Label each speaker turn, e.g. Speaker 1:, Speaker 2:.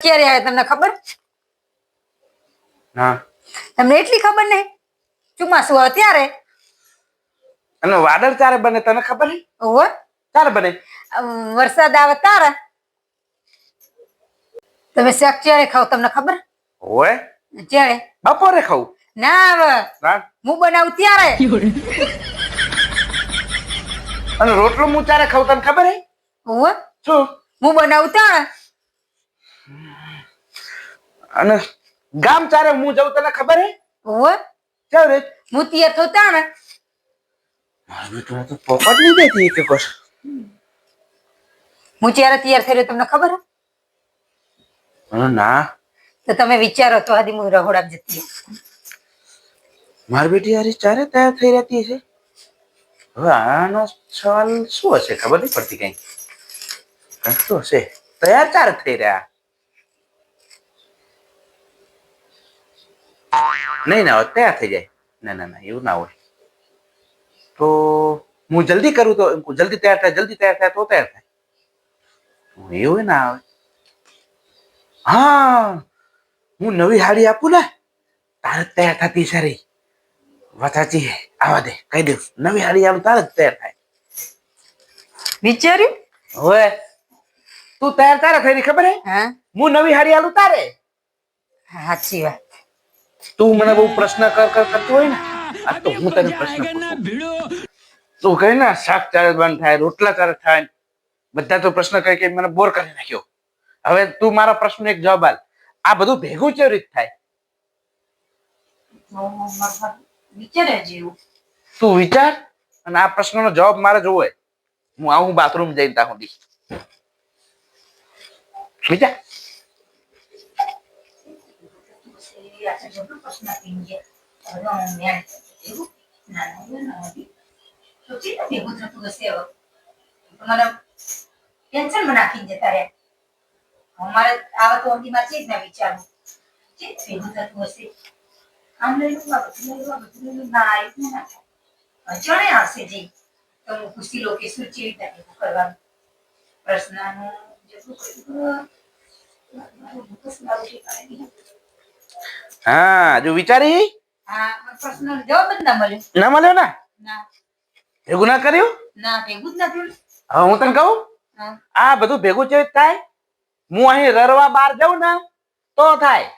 Speaker 1: ક્યારે આવે તમને ખબર?
Speaker 2: ના.
Speaker 1: તમને એટલી ખબર નહીં? ચોમાસું આવે ત્યારે.
Speaker 2: અને વાદળ ચારે બને તને ખબર હે?
Speaker 1: ઓહો,
Speaker 2: ચારે બને.
Speaker 1: વરસાદ આવે ત્યારે. તમે શાક ક્યારે ખાવ તમને ખબર?
Speaker 2: ઓય
Speaker 1: ક્યારે?
Speaker 2: બપોરે ખાવું.
Speaker 1: ના આવે,
Speaker 2: હા?
Speaker 1: હું બનાવું ત્યારે.
Speaker 2: અને રોટલો હું ચારે ખાવું તને ખબર હે?
Speaker 1: ઓહો,
Speaker 2: શું?
Speaker 1: હું બનાવું ત્યારે.
Speaker 2: અને ગામ ચારે હું જઉં તને ખબર હે?
Speaker 1: ઓહો,
Speaker 2: ચાલ રે.
Speaker 1: હું તૈયાર થઉં ત્યારે.
Speaker 2: મારું બેટું તો પોપટ નહીં દેતી એક કોસ.
Speaker 1: હું ત્યારે તૈયાર થઈ રહ્યો તમને ખબર હે?
Speaker 2: ના.
Speaker 1: તો તમે વિચારો તો આદી હું રહોડા જતી રહું.
Speaker 2: મારી બેટી યાર ચારે તૈયાર થઈ રહેતી છે. હવે આનો સવાલ શું હશે ખબર નહીં પડતી કઈ. કંઈક તો હશે. તૈયાર ચારે થઈ રહ્યા. નહીં ના હોય તૈયાર થઈ જાય. ના ના ના એવું ના હોય. તો હું જલ્દી કરું તો જલ્દી તૈયાર થાય તો તૈયાર થાય. એવું ના આવે. હા, હું નવી હાડી આપું ને તારે તૈયાર થતી સારી વાત સાચી હે. આવા દે કહી દઉં નવી હાડી આવું તારે જ તૈયાર થાય.
Speaker 1: વિચાર્યું?
Speaker 2: હવે તું તૈયાર તારે થઈ રહી ખબર હે?
Speaker 1: હા,
Speaker 2: હું નવી હાડી આલું તારે.
Speaker 1: સાચી વાત.
Speaker 2: તું મને બહુ પ્રશ્ન કરતું હોય ને આ તો હું તને પ્રશ્ન પૂછું. તું કહે ને શાક ચારે બંધ થાય રોટલા ચારે થાય બધા તો પ્રશ્ન કહી મને બોર કરી નાખ્યો. હવે તું મારા પ્રશ્ન એક જવાબ આલ. આ બધું ભેગું કેવી રીતે થાય?
Speaker 1: વિચારે જેવું.
Speaker 2: તું વિચાર અને આ પ્રશ્નનો જવાબ મારે જોવો હોય. હું આવું બાથરૂમ જઈને ત્યાં સુધી વિચાર.
Speaker 1: અમારે આવા તો અંગીમાં ચીજ ના વિચારવું ચીજ ભેગું થતું હશે. આમ લઈ લું ના આવ્યું ના થાય ચણે આવશે જી તો હું પૂછી લો કે શું ચેવી રીતે ભેગું કરવાનું પ્રશ્નનું જેટલું
Speaker 2: હા જો વિચારી.
Speaker 1: હા, પ્રશ્નનો જવાબ જ ના મળ્યો.
Speaker 2: ના મળ્યો ને?
Speaker 1: ના,
Speaker 2: ભેગું ના કર્યું?
Speaker 1: ના ભેગું જ નથી.
Speaker 2: હવે હું તને કહું
Speaker 1: હા,
Speaker 2: આ બધું ભેગું કેવી રીતે થાય? હું અહીં રરવા બહાર જાઉં ને તો થાય.